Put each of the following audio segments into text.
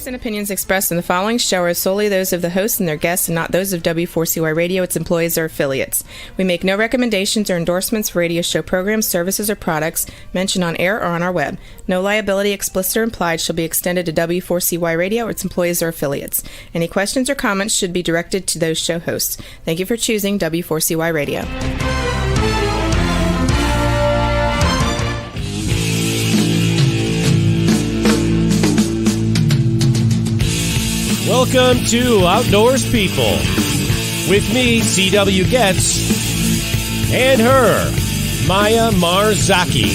views and opinions expressed in the following show are solely those of the hosts and their guests and not those of W4CY Radio, its employees, or affiliates. We make no recommendations or endorsements for radio show programs, services, or products mentioned on air or on our web. No liability, explicit or implied, shall be extended to W4CY Radio or its employees or affiliates. Any questions or comments should be directed to those show hosts. Thank you for choosing W4CY Radio. Welcome to Outdoors People with me, C.W. Getz, and her, Maya Marzaki.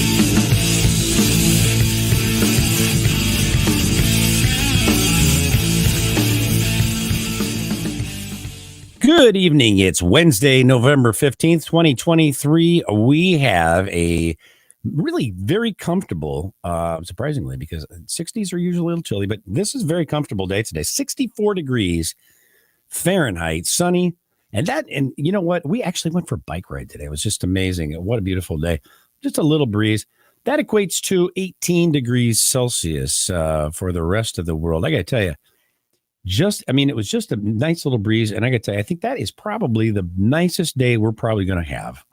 Good evening. It's Wednesday, November 15th, 2023. We have a really very comfortable, surprisingly, because 60s are usually a little chilly, but this is a very comfortable day today. 64 degrees Fahrenheit, sunny. And you know what? We actually went for a bike ride today. It was just amazing. What a beautiful day. Just a little breeze. That equates to 18 degrees Celsius for the rest of the world. I got to tell you, it was just a nice little breeze. And I got to tell you, I think that is probably the nicest day we're probably going to have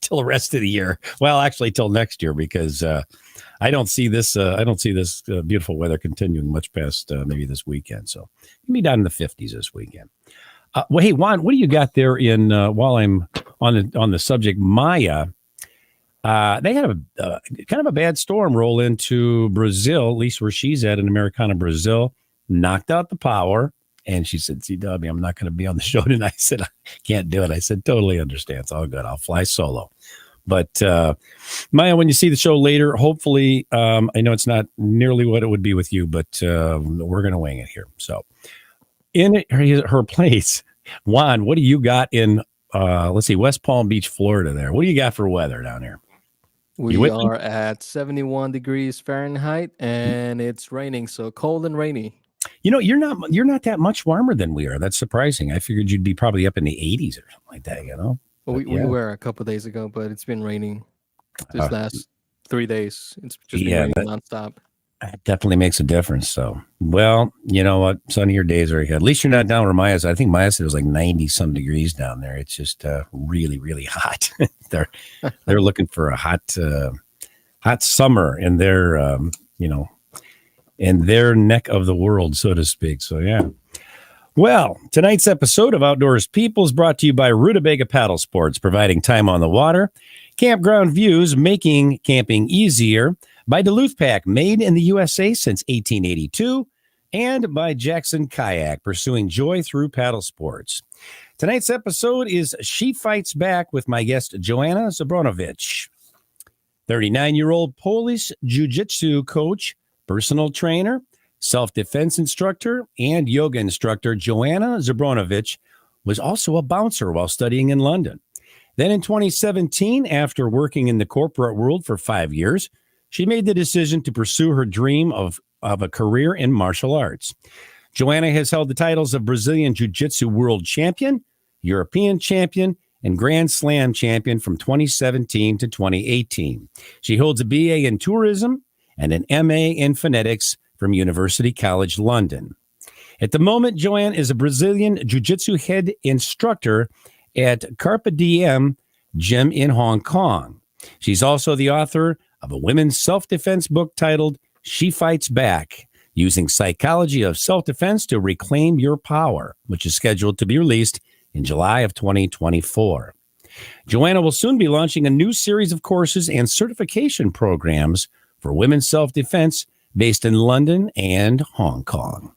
till the rest of the year. Well, actually till next year, because I don't see this beautiful weather continuing much past maybe this weekend. So it'll be down in the 50s this weekend. Well, hey, Juan, what do you got there in while I'm on the subject? Maya, they had a kind of a bad storm roll into Brazil, at least where she's at in Americana, Brazil, knocked out the power. And she said, CW, I'm not going to be on the show tonight. I said, I can't do it. I said, totally understand. It's all good. I'll fly solo. But Maya, when you see the show later, hopefully, I know it's not nearly what it would be with you, but we're going to wing it here. So in her place, Juan, what do you got in, West Palm Beach, Florida there? What do you got for weather down here? We are at 71 degrees Fahrenheit, and it's raining, so cold and rainy. You know, you're not that much warmer than we are. That's surprising. I figured you'd be probably up in the 80s or something like that, you know? Well, we were a couple of days ago, but it's been raining this last 3 days. It's just been raining nonstop. It definitely makes a difference. So, well, you know what? Sunnier days are ahead. At least you're not down where Maya said. I think Maya said it was like 90-some degrees down there. It's just really, really hot. They're looking for a hot summer in their, in their neck of the world, so to speak. So, yeah. Well, tonight's episode of Outdoors People is brought to you by Rutabaga Paddle Sports, providing time on the water, campground views, making camping easier, by Duluth Pack, made in the USA since 1882, and by Jackson Kayak, pursuing joy through paddle sports. Tonight's episode is She Fights Back with my guest, Joanna Ziobronowicz, 39-year-old Polish Jiujitsu coach, personal trainer, self-defense instructor, and yoga instructor. Joanna Ziobronowicz was also a bouncer while studying in London. Then in 2017, after working in the corporate world for 5 years, she made the decision to pursue her dream of a career in martial arts. Joanna has held the titles of Brazilian Jiu-Jitsu World Champion, European Champion, and Grand Slam Champion from 2017 to 2018. She holds a BA in Tourism and an MA in Phonetics from University College London. At the moment, Joanne is a Brazilian Jiu-Jitsu head instructor at Carpe Diem Gym in Hong Kong. She's also the author of a women's self-defense book titled She Fights Back, Using Psychology of Self-Defense to Reclaim Your Power, which is scheduled to be released in July of 2024. Joanna will soon be launching a new series of courses and certification programs for women's self-defense based in London and Hong Kong.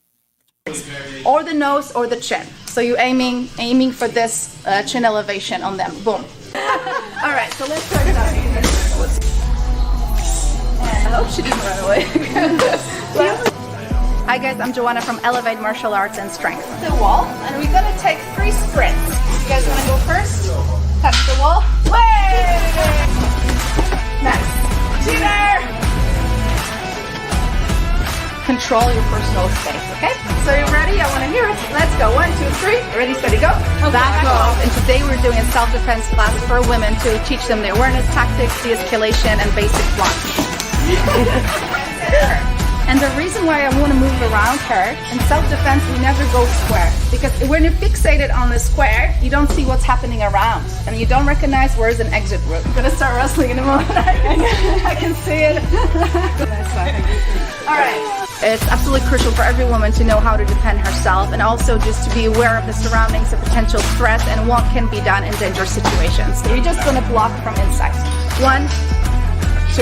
Or the nose or the chin. So you're aiming for this chin elevation on them. Boom. All right, so let's start it out. I hope she didn't run away. Hi guys, I'm Joanna from Elevate Martial Arts and Strength. The wall, and we're gonna take 3 sprints. You guys wanna go first? Touch the wall. Way! Nice. Cheater! Control your personal space, okay? So you're ready? I wanna hear it. Let's go. 1, 2, 3. Ready, steady, go. Back off. And today we're doing a self-defense class for women to teach them the awareness tactics, de-escalation, and basic blocking. And the reason why I want to move around her, in self-defense, we never go square. Because when you're fixated on the square, you don't see what's happening around. And you don't recognize where's an exit route. I'm going to start wrestling in a moment. I can see it. All right. It's absolutely crucial for every woman to know how to defend herself, and also just to be aware of the surroundings, the potential threats, and what can be done in dangerous situations. So you're just going to block from inside. 1,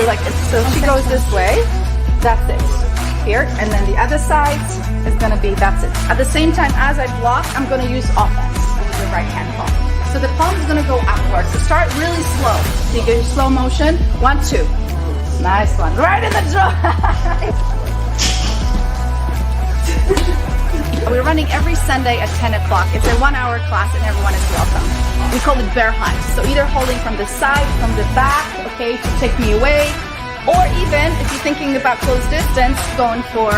2, like this. So she goes this way. That's it. Here, and then the other side is going to be, that's it. At the same time, as I block, I'm going to use offense with the right hand palm. So the palm is going to go upwards. So start really slow. So you go slow motion. 1, 2. Nice one. Right in the jaw. We're running every Sunday at 10 o'clock. It's a 1-hour class and everyone is welcome. We call it bear hug. So either holding from the side, from the back, okay, to take me away, or even if you're thinking about close distance, going for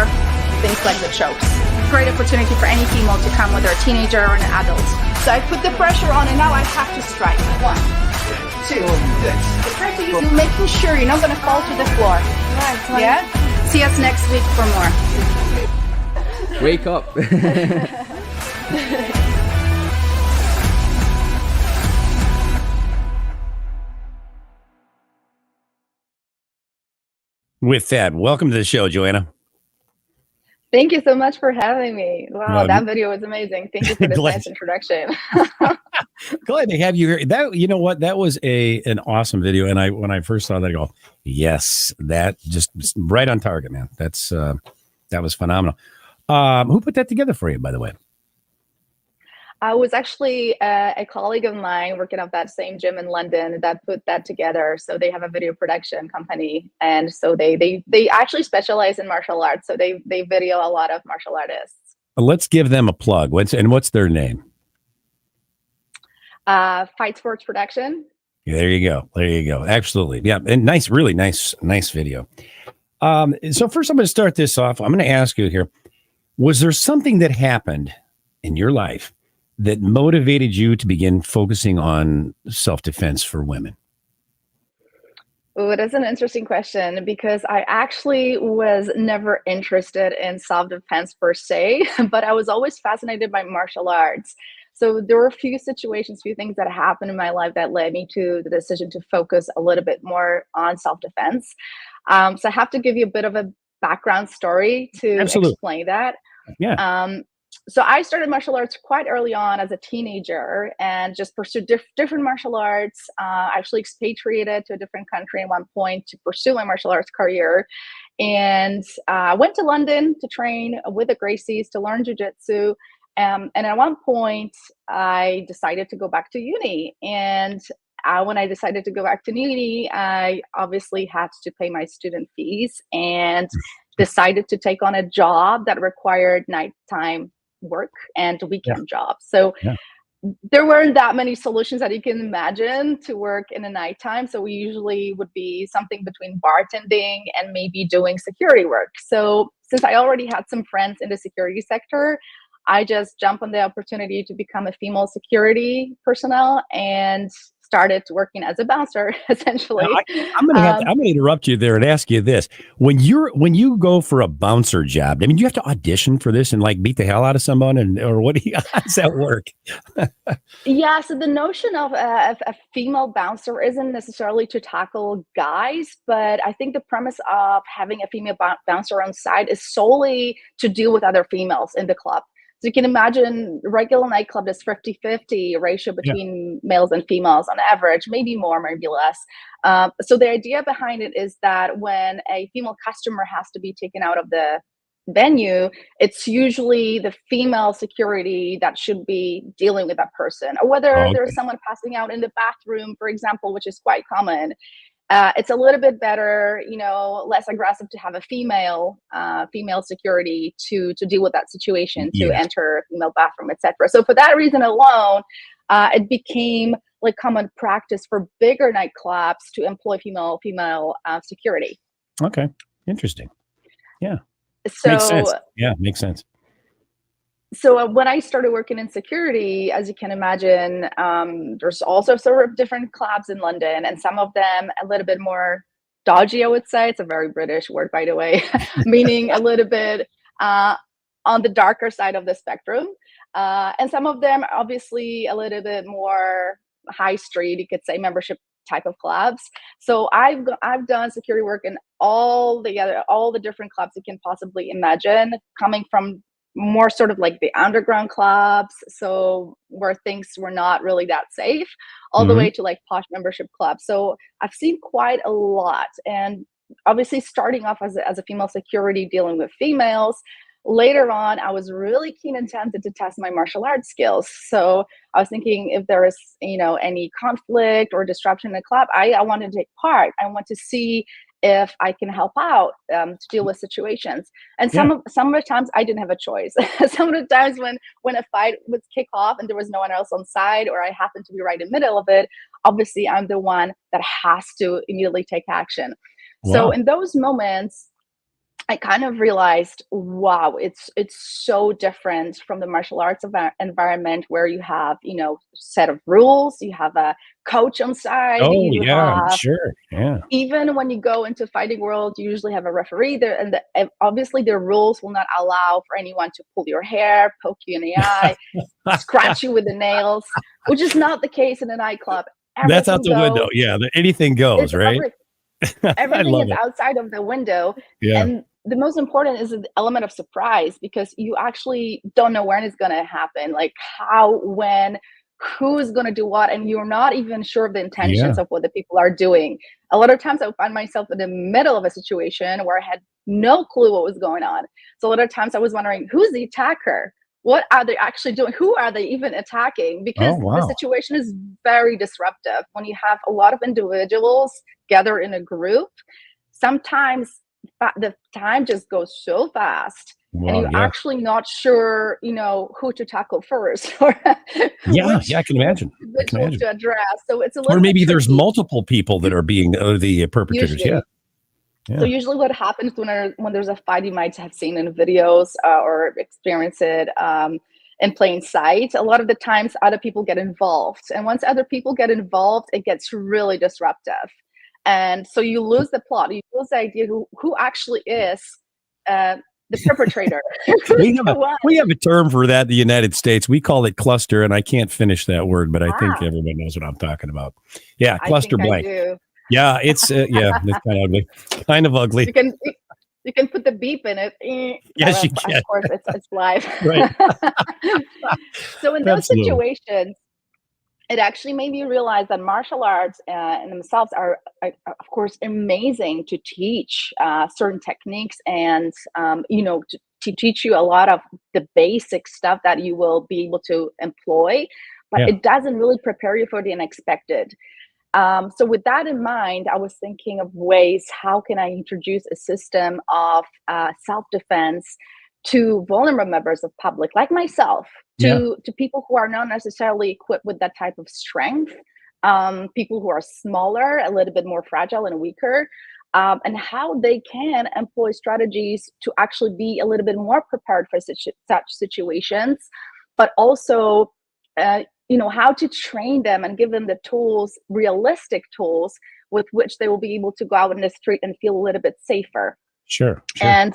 things like the chokes. Great opportunity for any female to come, whether a teenager or an adult. So I put the pressure on and now I have to strike. 1, 2. Try to use making sure you're not going to fall to the floor. Right. Yeah? See us next week for more. Wake up. With that, welcome to the show, Joanna. Thank you so much for having me. Wow, that video was amazing. Thank you for this nice introduction. Glad to have you here. That, you know what, that was an awesome video. And when I first saw that, I go, yes, that just right on target, man. That was phenomenal. Who put that together for you, by the way? I was actually a colleague of mine working at that same gym in London that put that together. So they have a video production company, and so they actually specialize in martial arts. So they video a lot of martial artists. Let's give them a plug. What's their name? Fight Sports Production. Yeah, there you go. Absolutely, yeah, and nice, really nice video. So first, I'm going to start this off. I'm going to ask you here: was there something that happened in your life that motivated you to begin focusing on self-defense for women? Oh, that's an interesting question, because I actually was never interested in self-defense per se, but I was always fascinated by martial arts. So there were a few situations, few things that happened in my life that led me to the decision to focus a little bit more on self-defense. So I have to give you a bit of a background story to explain that. Yeah. So I started martial arts quite early on as a teenager and just pursued different martial arts. Actually expatriated to a different country at one point to pursue my martial arts career. And went to London to train with the Gracies to learn Jiu-Jitsu. And at one point, I decided to go back to uni. And when I decided to go back to uni, I obviously had to pay my student fees and decided to take on a job that required nighttime work and weekend jobs. So there weren't that many solutions that you can imagine to work in the nighttime. So we usually would be something between bartending and maybe doing security work. So since I already had some friends in the security sector, I just jumped on the opportunity to become a female security personnel and started working as a bouncer, essentially. I'm going to interrupt you there and ask you this: when you go for a bouncer job, I mean, you have to audition for this and like beat the hell out of someone, or what? How does that work? Yeah, so the notion of a female bouncer isn't necessarily to tackle guys, but I think the premise of having a female bouncer on site is solely to deal with other females in the club. So you can imagine regular nightclub is 50-50 ratio between males and females on average, maybe more, maybe less. So the idea behind it is that when a female customer has to be taken out of the venue, it's usually the female security that should be dealing with that person, or whether there's someone passing out in the bathroom, for example, which is quite common. It's a little bit better, less aggressive to have a female security to deal with that situation, to enter a female bathroom, etc. So for that reason alone, it became like common practice for bigger nightclubs to employ female security. Okay, interesting. Yeah, so makes sense. Yeah, makes sense. So when I started working in security, as you can imagine, there's also sort of different clubs in London, and some of them a little bit more dodgy, I would say. It's a very British word, by the way, meaning a little bit on the darker side of the spectrum. And some of them obviously a little bit more high street, you could say, membership type of clubs. So I've done security work in all the different clubs you can possibly imagine, coming from more sort of like the underground clubs, so where things were not really that safe, all the way to like posh membership clubs. So I've seen quite a lot. And obviously starting off as a female security dealing with females, later on, I was really keen and tempted to test my martial arts skills. So I was thinking if there is, any conflict or disruption in the club, I wanted to take part. I want to see if I can help out to deal with situations. And some of the times I didn't have a choice. Some of the times when a fight would kick off and there was no one else on side, or I happened to be right in the middle of it, obviously I'm the one that has to immediately take action. Wow. So in those moments, I kind of realized, wow, it's so different from the martial arts environment where you have, set of rules, you have a coach on side. Oh, yeah, sure. Yeah. Even when you go into fighting world, you usually have a referee there, and obviously the rules will not allow for anyone to pull your hair, poke you in the eye, scratch you with the nails, which is not the case in a nightclub. That's out the window. Yeah, anything goes, right? Everything is outside of the window. Yeah. And the most important is the element of surprise, because you actually don't know when it's going to happen, like how, when, who's going to do what, and you're not even sure of the intentions of what the people are doing. A lot of times I would find myself in the middle of a situation where I had no clue what was going on. So a lot of times I was wondering, who's the attacker? What are they actually doing? Who are they even attacking? Because the situation is very disruptive. When you have a lot of individuals gather in a group, sometimes the time just goes so fast, and you're actually not sure, who to tackle first, or I can imagine. To address. So it's a little, or maybe there's multiple people that are being the perpetrators. Usually. Yeah. So usually, what happens when there's a fight, you might have seen in videos or experience it in plain sight. A lot of the times, other people get involved, and once other people get involved, it gets really disruptive. And so you lose the plot, you lose the idea who actually is the perpetrator. we have a term for that in the United States. We call it cluster, and I can't finish that word, but I think everyone knows what I'm talking about. Yeah, cluster blank. Yeah, it's it's kind of ugly. You can put the beep in it. Yes, you can. Of course, it's live. Right. So in those situations, it actually made me realize that martial arts in themselves are, of course, amazing to teach certain techniques and, to teach you a lot of the basic stuff that you will be able to employ, but it doesn't really prepare you for the unexpected. So with that in mind, I was thinking of ways, how can I introduce a system of self-defense to vulnerable members of public like myself, to people who are not necessarily equipped with that type of strength, people who are smaller, a little bit more fragile and weaker, and how they can employ strategies to actually be a little bit more prepared for such situations, but also, how to train them and give them the tools, realistic tools, with which they will be able to go out in the street and feel a little bit safer. Sure. And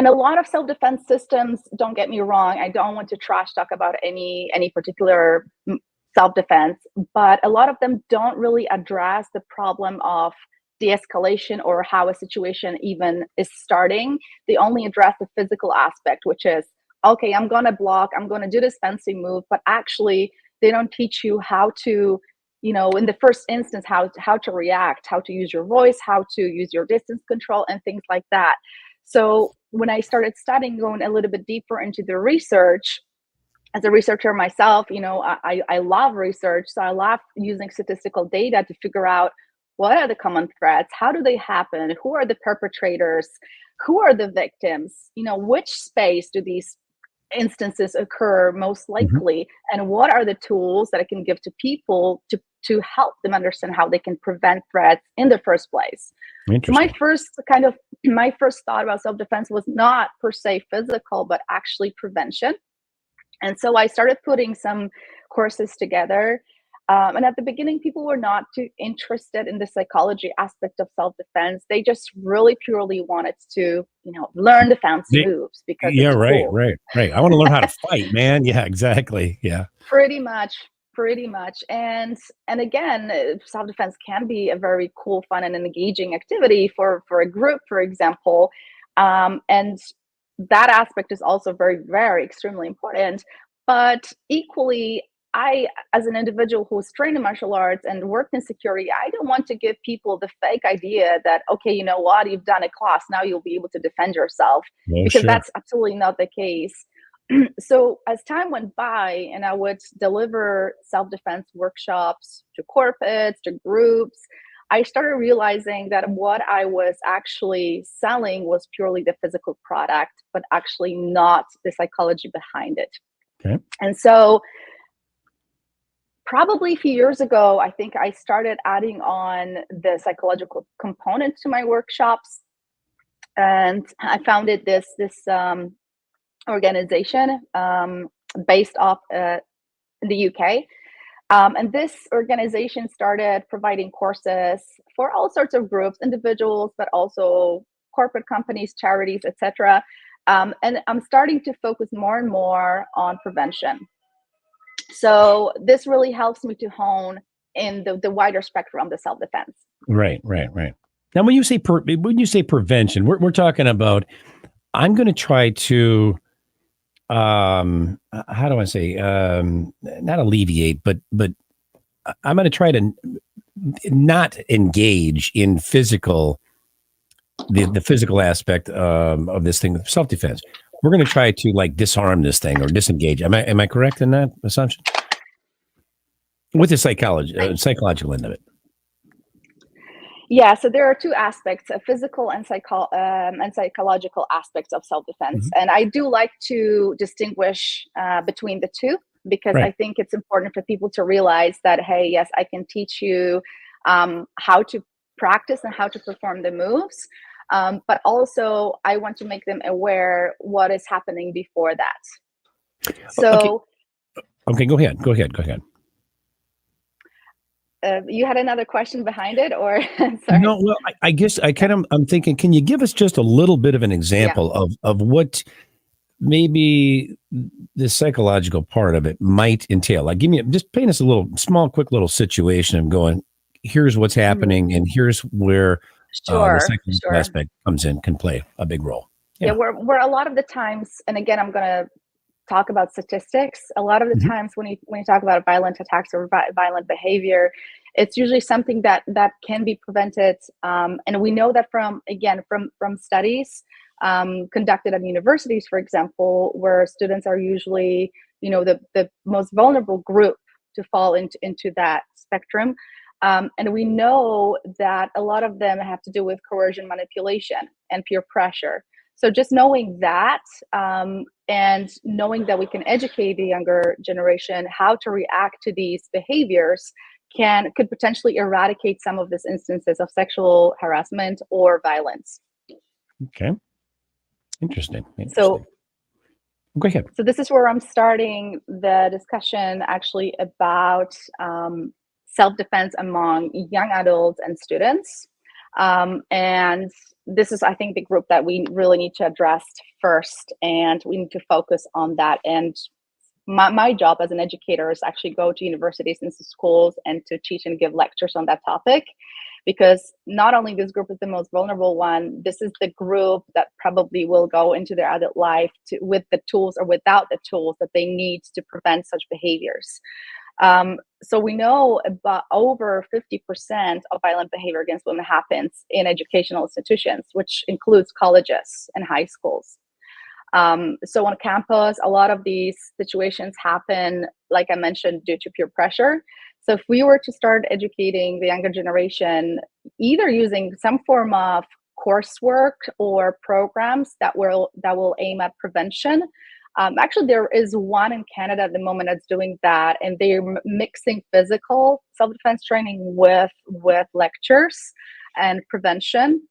a lot of self-defense systems, don't get me wrong, I don't want to trash talk about any particular self-defense, but a lot of them don't really address the problem of de-escalation or how a situation even is starting. They only address the physical aspect, which is, okay, I'm going to block, I'm going to do this fencing move, but actually they don't teach you how to, in the first instance, how to react, how to use your voice, how to use your distance control and things like that. So when I started studying, going a little bit deeper into the research, as a researcher myself, I love research. So I love using statistical data to figure out what are the common threats, how do they happen, who are the perpetrators, who are the victims, which space do these instances occur most likely, and what are the tools that I can give to people to help them understand how they can prevent threats in the first place. My first thought about self-defense was not per se physical, but actually prevention. And so I started putting some courses together. And at the beginning, people were not too interested in the psychology aspect of self-defense. They just really purely wanted to, learn the fancy moves because yeah, it's right, cool. right. I want to learn how to fight, man. Yeah, exactly. Yeah. Pretty much. And again, self-defense can be a very cool, fun, and engaging activity for a group, for example. And that aspect is also very, very extremely important. But equally, I, as an individual who's trained in martial arts and worked in security, I don't want to give people the fake idea that, okay, you know what, you've done a class, now you'll be able to defend yourself, because that's absolutely not the case. So as time went by and I would deliver self-defense workshops to corporates, to groups, I started realizing that what I was actually selling was purely the physical product, but actually not the psychology behind it. Okay. And so probably a few years ago, I think I started adding on the psychological component to my workshops. And I founded this organization based off in the UK. And this organization started providing courses for all sorts of groups, individuals, but also corporate companies, charities, etc. And I'm starting to focus more and more on prevention. So this really helps me to hone in the wider spectrum of the self-defense. Right. Now, when you say prevention, we're talking about, I'm going to try to, how do I say, not alleviate, but I'm going to try to not engage in the physical aspect of this thing, self-defense. We're going to try to disarm this thing or disengage. Am I correct in that assumption? With the psychological end of it. Yeah, so there are two aspects: a physical and psychological aspects of self-defense. Mm-hmm. And I do like to distinguish between the two, because I think it's important for people to realize that, hey, yes, I can teach you how to practice and how to perform the moves. But also I want to make them aware what is happening before that. So, okay, go ahead. You had another question behind it, or sorry? No, well, I guess I'm thinking, can you give us just a little bit of an example of what maybe the psychological part of it might entail? Like, just paint us a quick little situation of going, here's what's happening, and here's where the psychological aspect can play a big role. Yeah, where a lot of the times, and again, I'm going to talk about statistics. A lot of the times when you talk about violent attacks or violent behavior, it's usually something that can be prevented. And we know that from studies conducted at universities, for example, where students are usually, the most vulnerable group to fall into that spectrum. And we know that a lot of them have to do with coercion, manipulation, and peer pressure. So just knowing that, and knowing that we can educate the younger generation how to react to these behaviors could potentially eradicate some of these instances of sexual harassment or violence. Okay. Interesting. So go ahead. So this is where I'm starting the discussion actually about self-defense among young adults and students. And this is, I think, the group that we really need to address first, and we need to focus on that. And my job as an educator is actually go to universities and to schools and to teach and give lectures on that topic, because not only this group is the most vulnerable one, this is the group that probably will go into their adult life with the tools or without the tools that they need to prevent such behaviors. So we know about over 50% of violent behavior against women happens in educational institutions, which includes colleges and high schools. So on campus, a lot of these situations happen, like I mentioned, due to peer pressure. So if we were to start educating the younger generation, either using some form of coursework or programs that will aim at prevention. Actually, there is one in Canada at the moment that's doing that, and they're mixing physical self-defense training with lectures and prevention.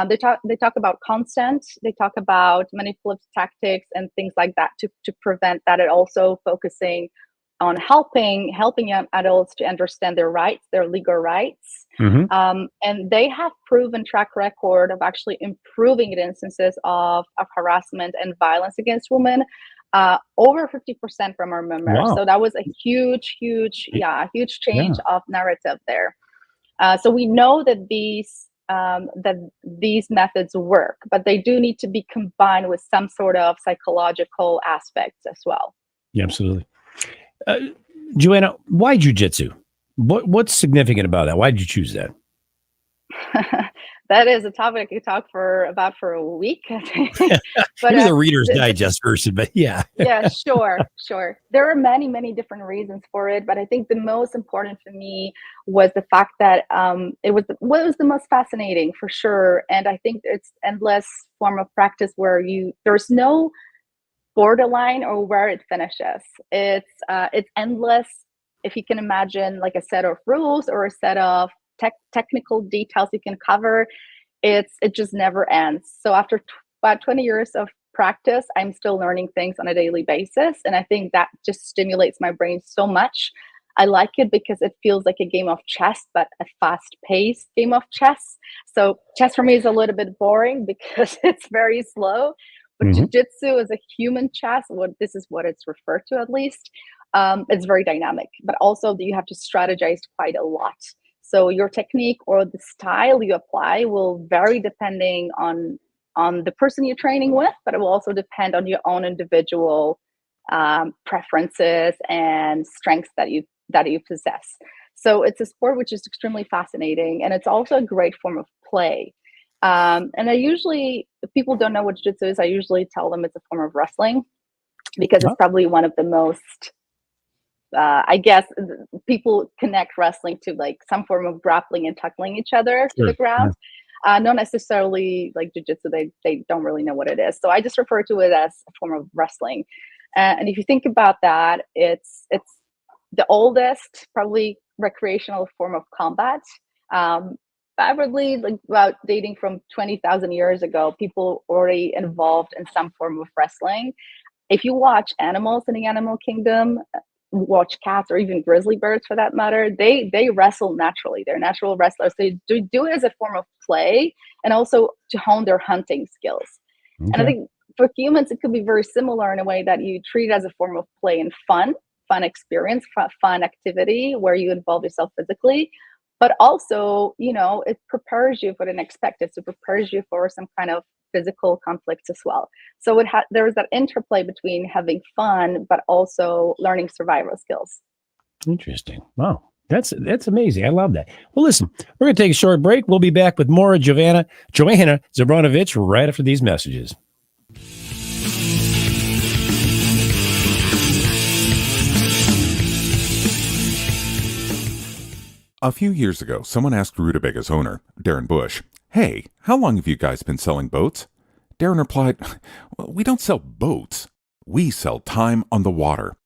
They talk about consent, they talk about manipulative tactics and things like that to prevent that, and also focusing helping young adults to understand their rights, their legal rights. And they have proven track record of actually improving the instances of harassment and violence against women, over 50% from our members. Wow. So that was a huge change of narrative there. So we know that these methods work, but they do need to be combined with some sort of psychological aspects as well. Yeah, absolutely. Joanna, why jiu-jitsu? What's significant about that? Why did you choose that? That is a topic I could talk about for a week. But You're the Reader's Digest person, but yeah. Yeah, sure. There are many different reasons for it, but I think the most important for me was the fact that it was what was the most fascinating for sure. And I think it's endless form of practice where there's no borderline or where it finishes. It's endless. If you can imagine like a set of rules or a set of technical details you can cover, it just never ends. So after about 20 years of practice, I'm still learning things on a daily basis, and I think that just stimulates my brain so much. I like it because it feels like a game of chess, but a fast-paced game of chess. So chess for me is a little bit boring because it's very slow, but jiu-jitsu is a human chess. This is what it's referred to, at least. It's very dynamic, but also you have to strategize quite a lot. So your technique or the style you apply will vary depending on the person you're training with, but it will also depend on your own individual preferences and strengths that you possess. So it's a sport which is extremely fascinating, and it's also a great form of play. And if people don't know what jiu-jitsu is, I usually tell them it's a form of wrestling, because it's probably one of the most I guess people connect wrestling to like some form of grappling and tackling each other to the ground. Not necessarily like jiu-jitsu, they don't really know what it is. So I just refer to it as a form of wrestling. And if you think about that, it's the oldest, probably recreational form of combat. Probably like about dating from 20,000 years ago, people already involved in some form of wrestling. If you watch animals in the animal kingdom, watch cats or even grizzly birds for that matter, they wrestle naturally. They're natural wrestlers. They do it as a form of play and also to hone their hunting skills. And I think for humans, it could be very similar in a way that you treat it as a form of play and fun experience, fun activity where you involve yourself physically, but also, it prepares you for the unexpected. So it prepares you for some kind of physical conflicts as well. So there's that interplay between having fun, but also learning survival skills. Interesting. Wow. That's amazing. I love that. Well, listen, we're going to take a short break. We'll be back with more of Joanna Ziobronowicz right after these messages. A few years ago, someone asked Rutabaga's owner, Darren Bush, "Hey, how long have you guys been selling boats?" Darren replied, "Well, we don't sell boats. We sell time on the water."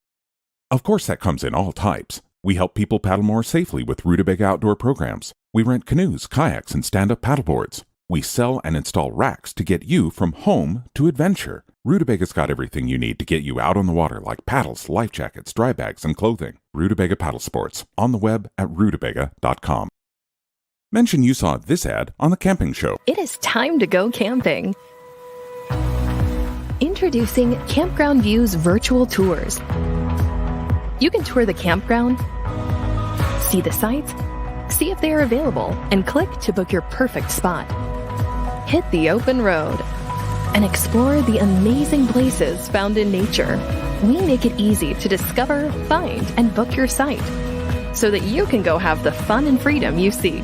Of course, that comes in all types. We help people paddle more safely with Rutabaga outdoor programs. We rent canoes, kayaks, and stand-up paddleboards. We sell and install racks to get you from home to adventure. Rutabaga's got everything you need to get you out on the water, like paddles, life jackets, dry bags, and clothing. Rutabaga Paddle Sports, on the web at rutabaga.com. Mention you saw this ad on The Camping Show. It is time to go camping. Introducing Campground View's virtual tours. You can tour the campground, see the sites, see if they are available, and click to book your perfect spot. Hit the open road and explore the amazing places found in nature. We make it easy to discover, find, and book your site so that you can go have the fun and freedom you seek.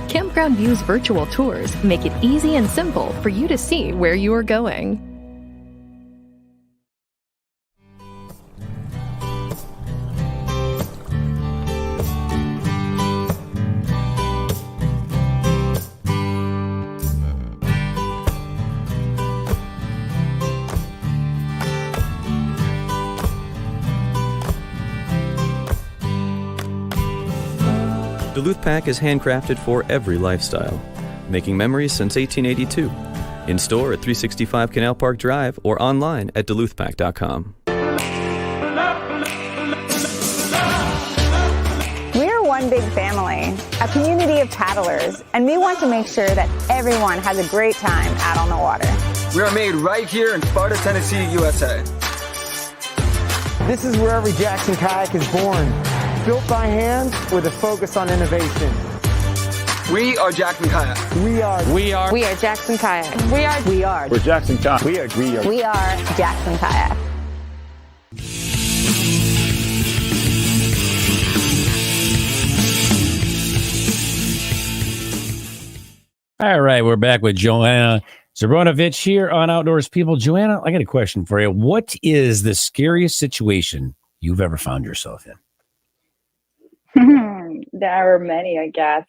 Campground View's virtual tours make it easy and simple for you to see where you are going. Duluth Pack is handcrafted for every lifestyle, making memories since 1882. In store at 365 Canal Park Drive or online at duluthpack.com. We're one big family, a community of paddlers, and we want to make sure that everyone has a great time out on the water. We are made right here in Sparta, Tennessee, USA. This is where every Jackson kayak is born, built by hand with a focus on innovation. We are Jackson Kayak. We are Jackson Kayak. We're Jackson Kayak. We are Jackson Kayak. All right, we're back with Joanna Ziobronowicz here on Outdoors People. Joanna, I got a question for you. What is the scariest situation you've ever found yourself in? There are many, I guess.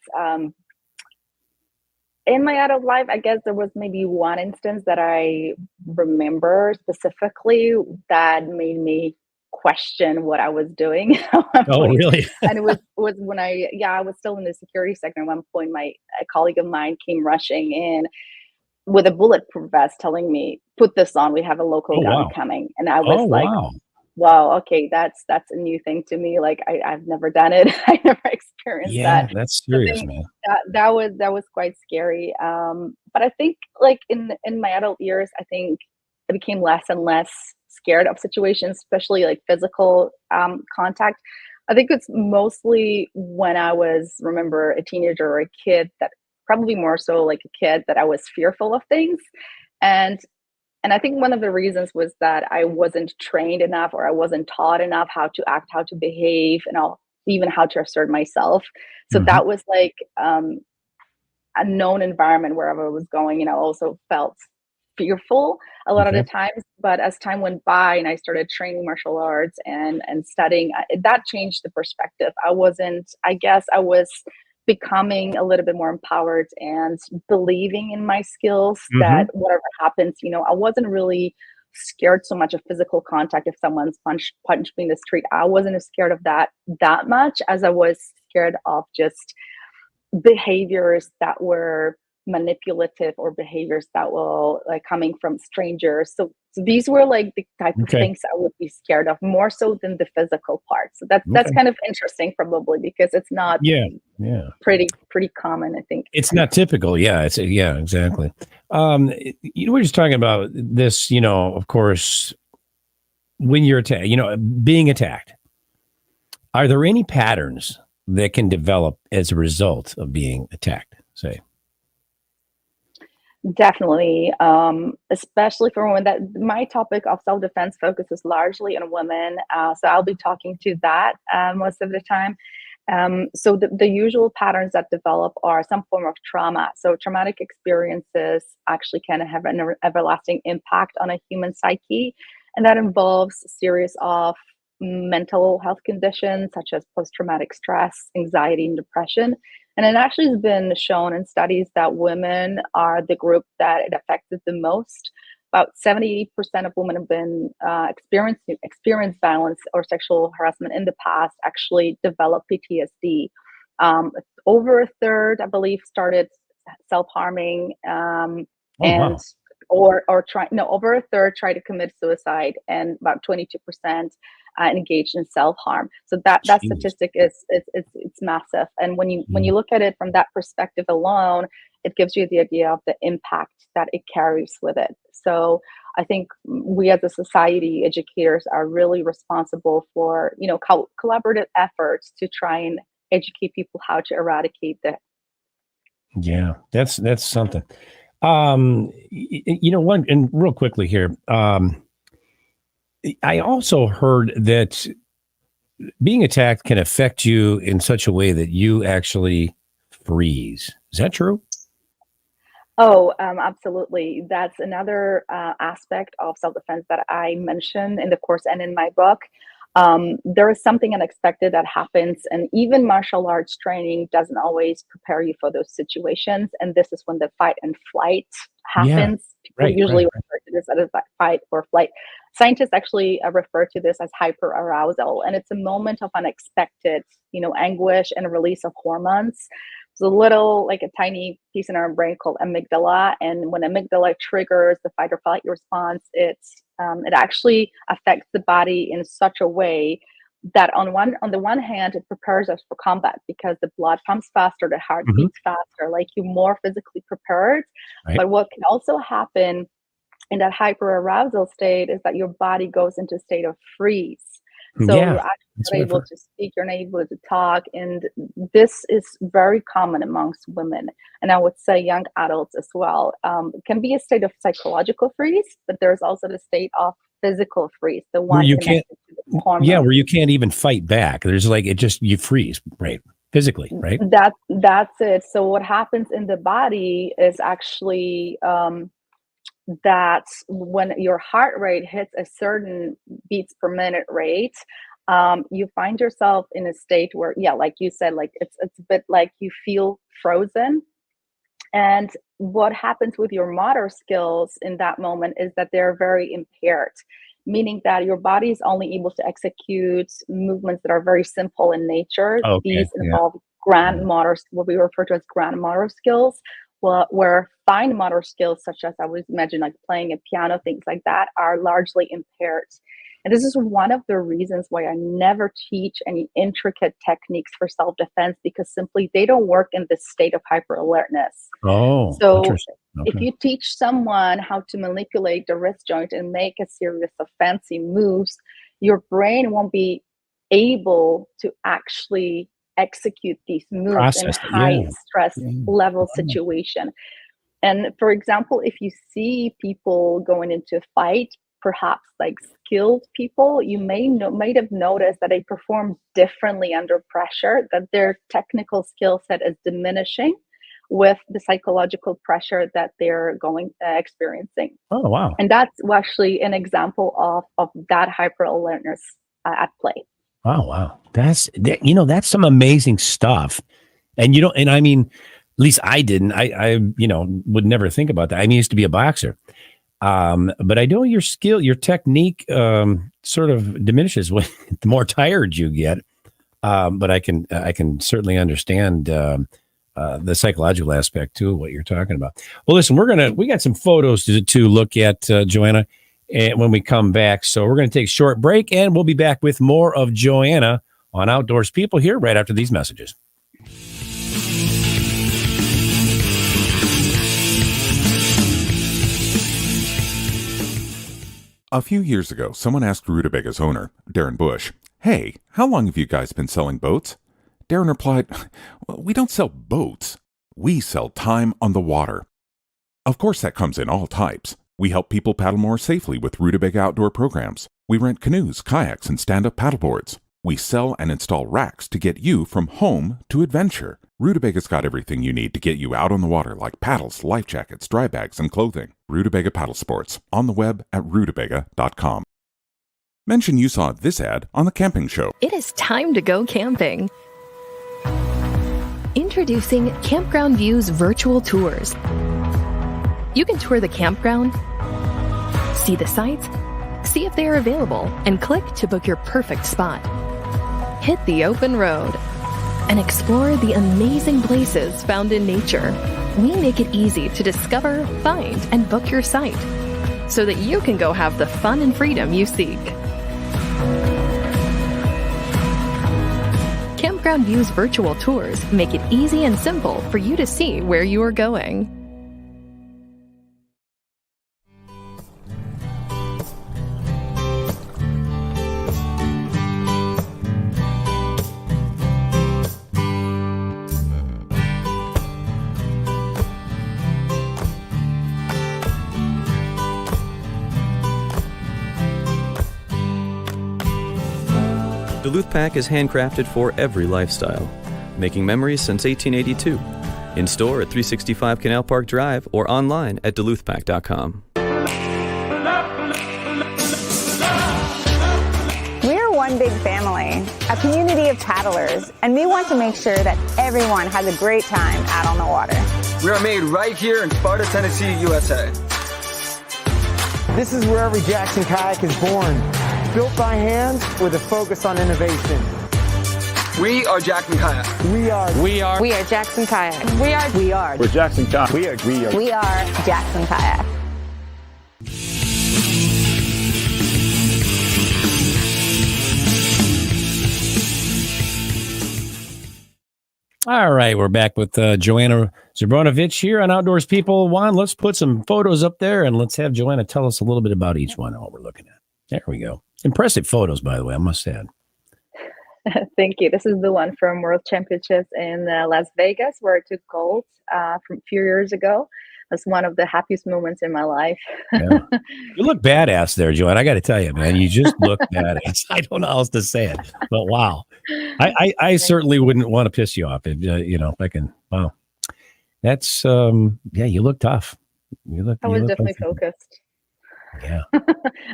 In my adult life, I guess there was maybe one instance that I remember specifically that made me question what I was doing. Oh, really? And it was when I was still in the security sector. At one point, a colleague of mine came rushing in with a bulletproof vest telling me, put this on, we have a local gun coming. And I was wow, okay, that's a new thing to me. Like I've never done it. I never experienced that. Yeah, that's serious, man. That was quite scary. But I think like in my adult years, I think I became less and less scared of situations, especially like physical contact. I think it's mostly when I remember a teenager or a kid, that probably more so like a kid, that I was fearful of things. And I think one of the reasons was that I wasn't trained enough, or I wasn't taught enough how to act, how to behave, and even how to assert myself. So that was like a known environment wherever I was going, and I also felt fearful a lot of the times. But as time went by and I started training martial arts and studying, that changed the perspective. I was becoming a little bit more empowered and believing in my skills, that whatever happens, I wasn't really scared so much of physical contact. If someone's punched me in the street, I wasn't as scared of that much as I was scared of just behaviors that were manipulative, or behaviors that were like coming from strangers. So these were like the type of things I would be scared of, more so than the physical part. So that's kind of interesting, probably, because it's not pretty common, I think. It's not typical. Yeah, exactly. We're just talking about this, of course, when you're attacked, being attacked. Are there any patterns that can develop as a result of being attacked, say? Definitely, especially for women. That my topic of self-defense focuses largely on women, so I'll be talking to that most of the time. So the usual patterns that develop are some form of trauma. So traumatic experiences actually can have an everlasting impact on a human psyche, and that involves a series of mental health conditions such as post-traumatic stress, anxiety, and depression. And it actually has been shown in studies that women are the group that it affected the most. About 70% of women have been experienced violence or sexual harassment in the past, actually developed PTSD. Over a third, I believe, started self-harming, over a third tried to commit suicide, and about 22% engaged in self-harm. So that statistic is massive. And when you look at it from that perspective alone, it gives you the idea of the impact that it carries with it. So I think we as a society, educators, are really responsible for collaborative efforts to try and educate people how to eradicate that. Yeah, that's something. And real quickly here, I also heard that being attacked can affect you in such a way that you actually freeze. Is that true? Oh, absolutely. That's another aspect of self-defense that I mention in the course and in my book. There is something unexpected that happens, and even martial arts training doesn't always prepare you for those situations. And this is when the fight and flight happens. People usually refer to this as fight or flight. Scientists actually refer to this as hyperarousal, and it's a moment of unexpected, anguish and release of hormones. There's a little, like a tiny piece in our brain called amygdala, and when amygdala triggers the fight or flight response, it actually affects the body in such a way that on the one hand, it prepares us for combat because the blood pumps faster, the heart beats faster, like you're more physically prepared. Right. But what can also happen in that hyperarousal state is that your body goes into a state of freeze. So you're actually not able to speak, you're not able to talk. And this is very common amongst women. And I would say young adults as well. It can be a state of psychological freeze, but there's also the state of physical freeze, the one where you can't, hormones. where you can't even fight back. There's like, you freeze, right? Physically, right? That's it. So what happens in the body is actually, that when your heart rate hits a certain beats per minute rate, you find yourself in a state where, like you said, like it's a bit like you feel frozen. And what happens with your motor skills in that moment is that they're very impaired, meaning that your body is only able to execute movements that are very simple in nature. These involve grand motor, what we refer to as grand motor skills. Where fine motor skills, such as I would imagine like playing a piano, things like that, are largely impaired. And this is one of the reasons why I never teach any intricate techniques for self-defense, because simply they don't work in this state of hyper-alertness. So if you teach someone how to manipulate the wrist joint and make a series of fancy moves, your brain won't be able to actually execute these moves in high stress level situation. And for example, if you see people going into a fight, perhaps like skilled people, you might have noticed that they perform differently under pressure, that their technical skill set is diminishing with the psychological pressure that they're experiencing. Oh, wow. And that's actually an example of that hyper alertness at play. Wow. That's some amazing stuff. And I mean, at least I didn't, I would never think about that. I used to be a boxer. But I know your skill, your technique, sort of diminishes when the more tired you get. But I can certainly understand, the psychological aspect too, of what you're talking about. Well, listen, we got some photos to look at, Joanna, and when we come back. So we're going to take a short break, and we'll be back with more of Joanna on Outdoors People here right after these messages. A few years ago, someone asked Rutabaga's owner, Darren Bush, "Hey, how long have you guys been selling boats?" Darren replied, "Well, we don't sell boats. We sell time on the water." Of course, that comes in all types. We help people paddle more safely with Rutabaga outdoor programs. We rent canoes, kayaks, and stand-up paddleboards. We sell and install racks to get you from home to adventure. Rutubaga's got everything you need to get you out on the water, like paddles, life jackets, dry bags, and clothing. Rutabaga Paddle Sports, on the web at rutabaga.com. Mention you saw this ad on The Camping Show. It is time to go camping. Introducing Campground View's virtual tours. You can tour the campground, see the sights, see if they are available, and click to book your perfect spot. Hit the open road and explore the amazing places found in nature. We make it easy to discover, find, and book your site so that you can go have the fun and freedom you seek. Campground View's virtual tours make it easy and simple for you to see where you are going. Duluth Pack is handcrafted for every lifestyle, making memories since 1882. In store at 365 Canal Park Drive or online at duluthpack.com. We're one big family, a community of paddlers, and we want to make sure that everyone has a great time out on the water. We are made right here in Sparta, Tennessee, USA. This is where every Jackson kayak is born, built by hand with a focus on innovation. We are Jackson Kayak. We are Jackson Kayak. We're Jackson Kayak. We are Jackson Kayak. All right, we're back with Joanna Ziobronowicz here on Outdoors People. Juan, let's put some photos up there and let's have Joanna tell us a little bit about each one, what we're looking at. There we go. Impressive photos, by the way, I must add. Thank you. This is the one from World Championships in Las Vegas, where I took gold from a few years ago. That's one of the happiest moments in my life. Yeah. You look badass there, Joanna. I got to tell you, man, you just look badass. I don't know how else to say it, but wow. I certainly wouldn't want to piss you off if, if I can. Wow. That's, you look tough. I was definitely focused. Yeah.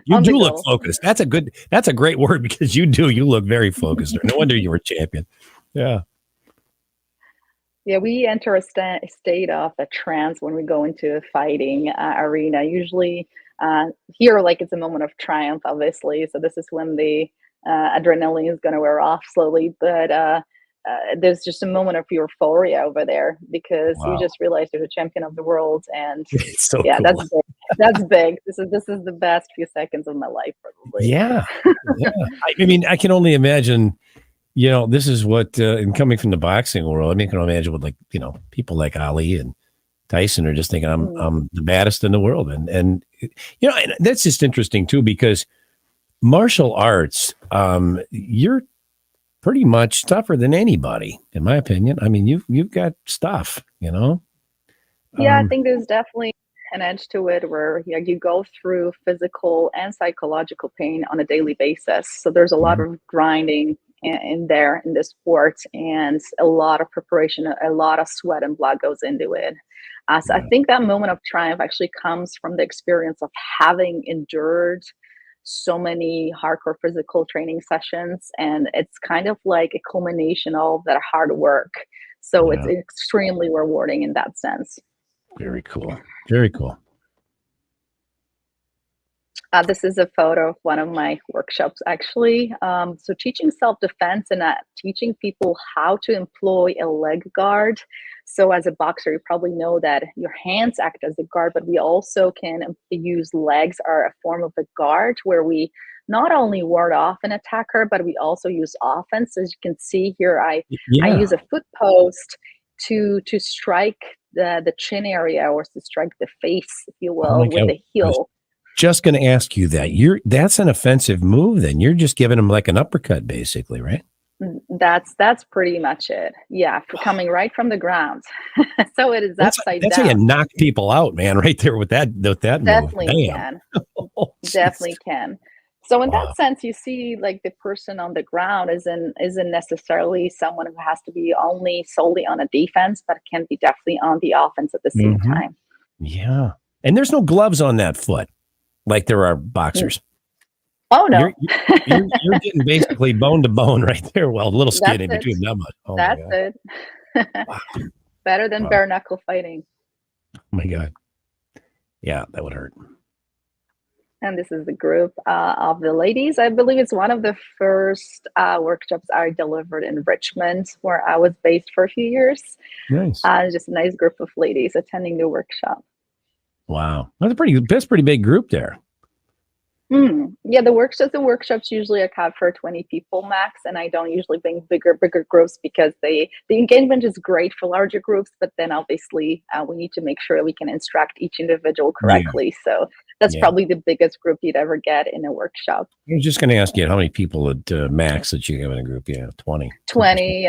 You do look focused. That's a great word because you look very focused. No wonder you were champion. Yeah. Yeah, we enter a state of a trance when we go into a fighting arena. Usually here, it's a moment of triumph, obviously. So this is when the adrenaline is going to wear off slowly. But there's just a moment of euphoria over there because you just realize you're the champion of the world. And it's so yeah, cool. that's big. That's big. This is the best few seconds of my life, probably. Yeah. I mean, I can only imagine. This is what, and coming from the boxing world, I can imagine what people like Ali and Tyson are just thinking I'm the baddest in the world. And that's just interesting too, because martial arts, you're pretty much tougher than anybody, in my opinion. I mean, you've got stuff, Yeah, I think there's definitely an edge to it where you go through physical and psychological pain on a daily basis. So there's a lot of grinding in this sport, and a lot of preparation, a lot of sweat and blood goes into it. So I think that moment of triumph actually comes from the experience of having endured so many hardcore physical training sessions, and it's kind of like a culmination of that hard work. So it's extremely rewarding in that sense. Very cool. Very cool. This is a photo of one of my workshops, actually. So teaching self-defense and teaching people how to employ a leg guard. So as a boxer, you probably know that your hands act as a guard, but we also can use legs are a form of a guard where we not only ward off an attacker, but we also use offense. As you can see here, I use a foot post to strike the chin area, or to strike the face, if you will, with the heel. Just going to ask you that. That's an offensive move then. You're just giving them like an uppercut, basically, right? That's pretty much it. Yeah, coming right from the ground. So it is upside down. That's how you knock people out, man, right there with that Definitely move. Can. Definitely can. So in that sense, you see the person on the ground isn't necessarily someone who has to be solely on a defense, but can be definitely on the offense at the same time. Yeah. And there's no gloves on that foot like there are boxers. Oh, no. You're getting basically bone to bone right there. Well, a little skin in between them. Oh, that's it. Wow. Better than bare knuckle fighting. Oh, my God. Yeah, that would hurt. And this is the group of the ladies. I believe it's one of the first workshops I delivered in Richmond, where I was based for a few years. Nice. Just a nice group of ladies attending the workshop. Wow. That's a pretty big group there. Yeah, the workshops usually account for 20 people max, and I don't usually bring bigger groups because the engagement is great for larger groups, but then obviously we need to make sure that we can instruct each individual correctly. Yeah. So that's probably the biggest group you'd ever get in a workshop. I was just going to ask you how many people at max that you have in a group. Yeah, 20. 20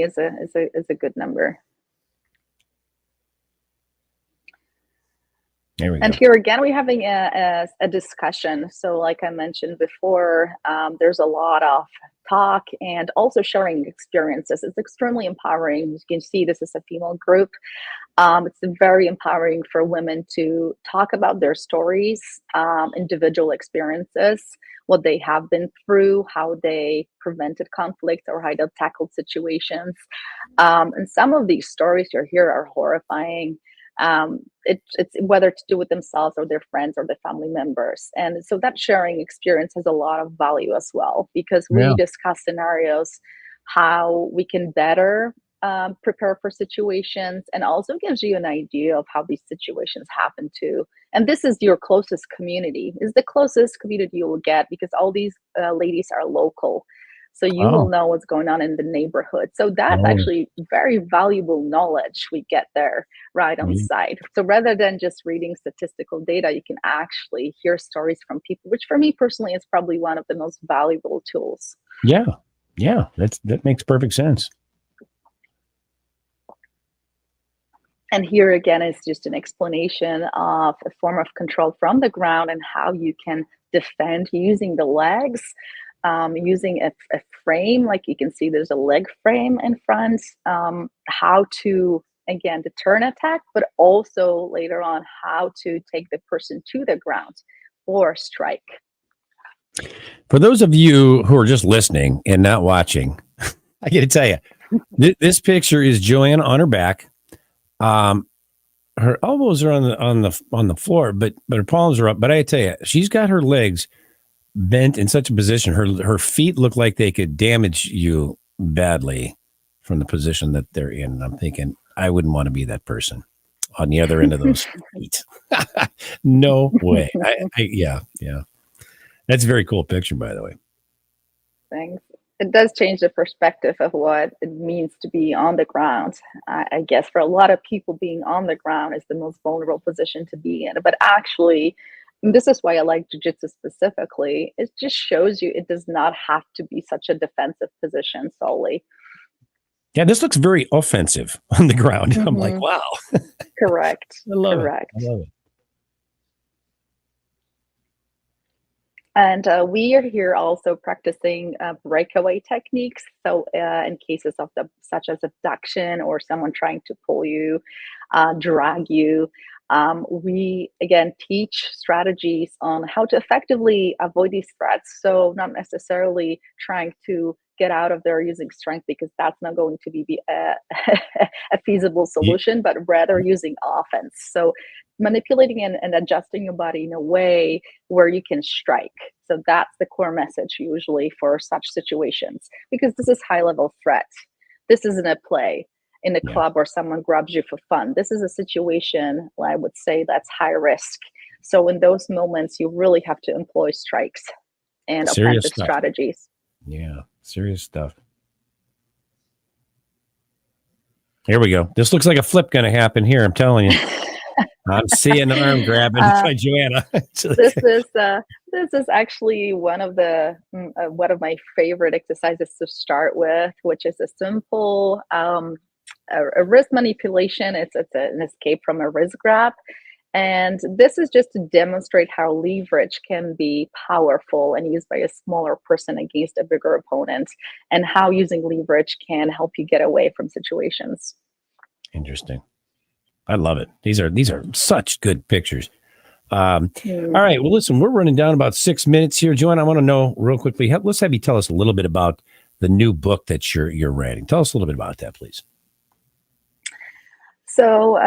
is a good number. And here again, we're having a discussion. So like I mentioned before, there's a lot of talk and also sharing experiences. It's extremely empowering. You can see this is a female group. It's very empowering for women to talk about their stories, individual experiences, what they have been through, how they prevented conflict or how they tackled situations. And some of these stories you hear are horrifying. It's whether to do with themselves or their friends or their family members. And so that sharing experience has a lot of value as well, because we discuss scenarios, how we can better prepare for situations, and also gives you an idea of how these situations happen too. And this is your closest community, is the closest community you will get, because all these ladies are local. So you will know what's going on in the neighborhood. So that's actually very valuable knowledge we get there right on site. So rather than just reading statistical data, you can actually hear stories from people, which for me personally is probably one of the most valuable tools. Yeah. That makes perfect sense. And here again is just an explanation of a form of control from the ground and how you can defend using the legs. Using a frame, like you can see there's a leg frame in front, how to, again, deter an attack, but also later on how to take the person to the ground or strike. For those of you who are just listening and not watching, I got to tell you, this picture is Joanna on her back. Her elbows are on the floor, but her palms are up. But I tell you, she's got her legs bent in such a position. Her feet look like they could damage you badly from the position that they're in. And I'm thinking, I wouldn't want to be that person on the other end of those feet. No way. Yeah. That's a very cool picture, by the way. Thanks. It does change the perspective of what it means to be on the ground. I guess for a lot of people, being on the ground is the most vulnerable position to be in. But actually, this is why I like jiu-jitsu specifically. It just shows you it does not have to be such a defensive position solely. Yeah, this looks very offensive on the ground. I'm like, wow. Correct. I love Correct. it. I love it. And we are here also practicing breakaway techniques. So in cases of such as abduction or someone trying to pull you, drag you, we again teach strategies on how to effectively avoid these threats. So not necessarily trying to get out of there using strength, because that's not going to be a feasible solution, but rather using offense. So manipulating and adjusting your body in a way where you can strike. So that's the core message usually for such situations, because this is high level threat. This isn't a play in a club where someone grabs you for fun. This is a situation, I would say, that's high risk. So in those moments, you really have to employ strikes and offensive strategies. Yeah, serious stuff. Here we go. This looks like a flip going to happen here. I'm telling you. I'm seeing an arm grabbing by Joanna. This is actually one of my favorite exercises to start with, which is a simple a wrist manipulation. It's an escape from a wrist grab. And this is just to demonstrate how leverage can be powerful and used by a smaller person against a bigger opponent, and how using leverage can help you get away from situations. Interesting. I love it. These are such good pictures. All right. Well, listen, we're running down about 6 minutes here. Joanna, I want to know real quickly, let's have you tell us a little bit about the new book that you're writing. Tell us a little bit about that, please. So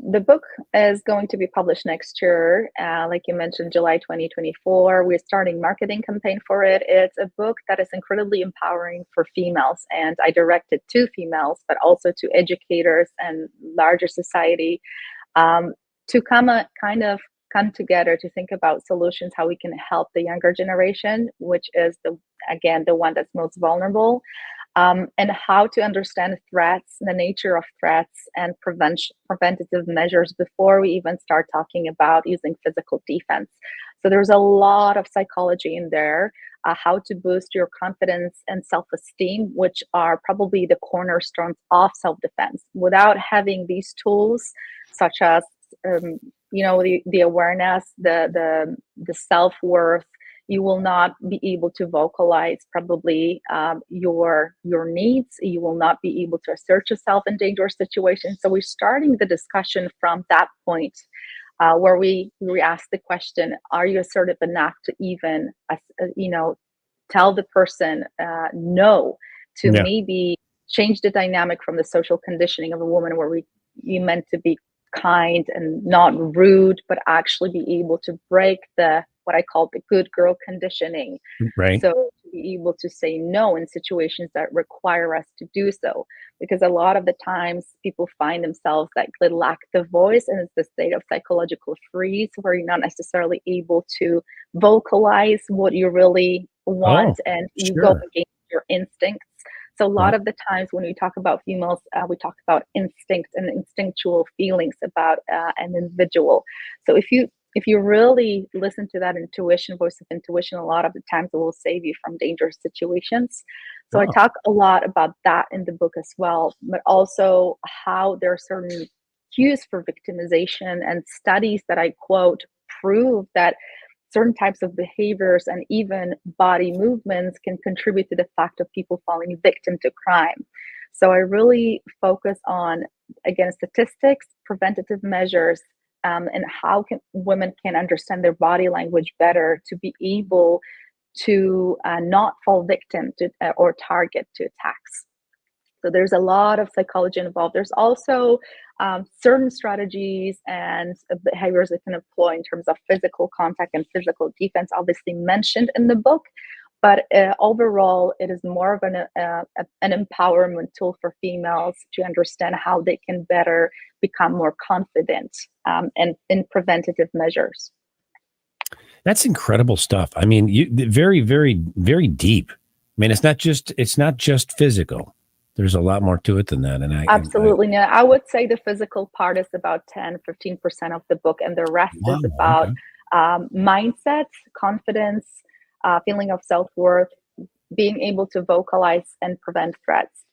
the book is going to be published next year. Like you mentioned, July 2024. We're starting marketing campaign for it. It's a book that is incredibly empowering for females, and I direct it to females, but also to educators and larger society, to come together to think about solutions, how we can help the younger generation, which is the one that's most vulnerable. And how to understand threats, the nature of threats, and preventative measures before we even start talking about using physical defense. So there's a lot of psychology in there, how to boost your confidence and self-esteem, which are probably the cornerstones of self-defense. Without having these tools, such as the awareness, the self-worth, you will not be able to vocalize probably your needs. You will not be able to assert yourself in dangerous situations. So we're starting the discussion from that point, where we ask the question: are you assertive enough to even tell the person no, to maybe change the dynamic from the social conditioning of a woman, where you meant to be kind and not rude, but actually be able to break what I call the good girl conditioning. Right. So to be able to say no in situations that require us to do so. Because a lot of the times people find themselves that they lack the voice, and it's the state of psychological freeze where you're not necessarily able to vocalize what you really want, and you go against your instincts. So a lot of the times when we talk about females, we talk about instinct and instinctual feelings about an individual. So if you really listen to that intuition, voice of intuition, a lot of the times it will save you from dangerous situations. So I talk a lot about that in the book as well, but also how there are certain cues for victimization, and studies that I quote prove that certain types of behaviors and even body movements can contribute to the fact of people falling victim to crime. So I really focus on, again, statistics, preventative measures, and how women can understand their body language better to be able to not fall victim to or target to attacks. So there's a lot of psychology involved. There's also certain strategies and behaviors that can employ in terms of physical contact and physical defense, obviously mentioned in the book. But overall, it is more of an empowerment tool for females to understand how they can better become more confident and in preventative measures. That's incredible stuff. I mean, very, very, very deep. I mean, it's not just physical. There's a lot more to it than that. And Absolutely. Now, I would say the physical part is about 10-15% of the book, and the rest is about mindset, confidence, feeling of self-worth, being able to vocalize and prevent threats.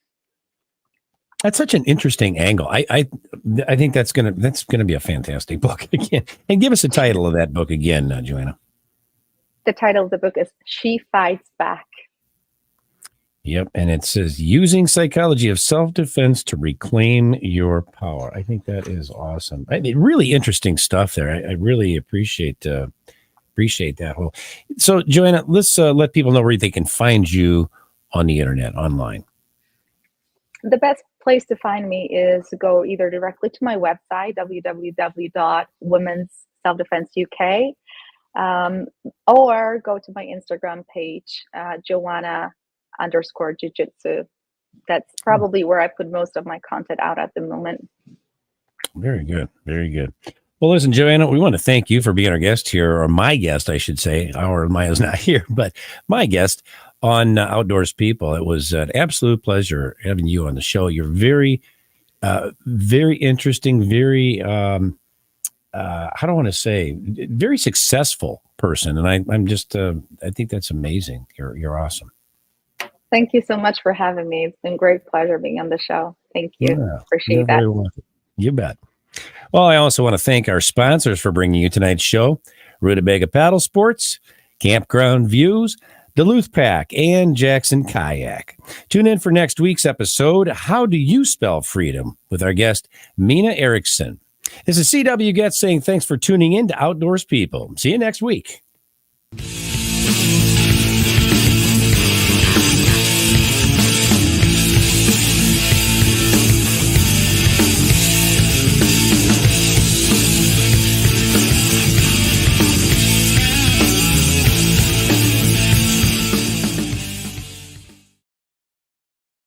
That's such an interesting angle. I think that's gonna be a fantastic book again. And give us the title of that book again, Joanna. The title of the book is She Fights Back. Yep, and it says Using Psychology of Self-Defense to Reclaim Your Power. I think that is awesome. I mean, really interesting stuff there. I really appreciate that whole. So, Joanna, let's let people know where they can find you on the internet, online. The best place to find me is go either directly to my website, www.womensselfdefenseuk, or go to my Instagram page, Joanna_Jiujitsu. That's probably where I put most of my content out at the moment. Very good. Very good. Well, listen, Joanna, we want to thank you for being our guest here, or my guest, I should say. Maya's not here, but my guest on Outdoors People. It was an absolute pleasure having you on the show. You're very, very interesting, very, how do I want to say, very successful person. And I'm just, I think that's amazing. You're awesome. Thank you so much for having me. It's been a great pleasure being on the show. Thank you. Yeah, appreciate that. You bet. Well, I also want to thank our sponsors for bringing you tonight's show: Rutabaga Paddle Sports, Campground Views, Duluth Pack, and Jackson Kayak. Tune in for next week's episode, How Do You Spell Freedom?, with our guest, Mina Erickson. This is CW Getz saying thanks for tuning in to Outdoors People. See you next week.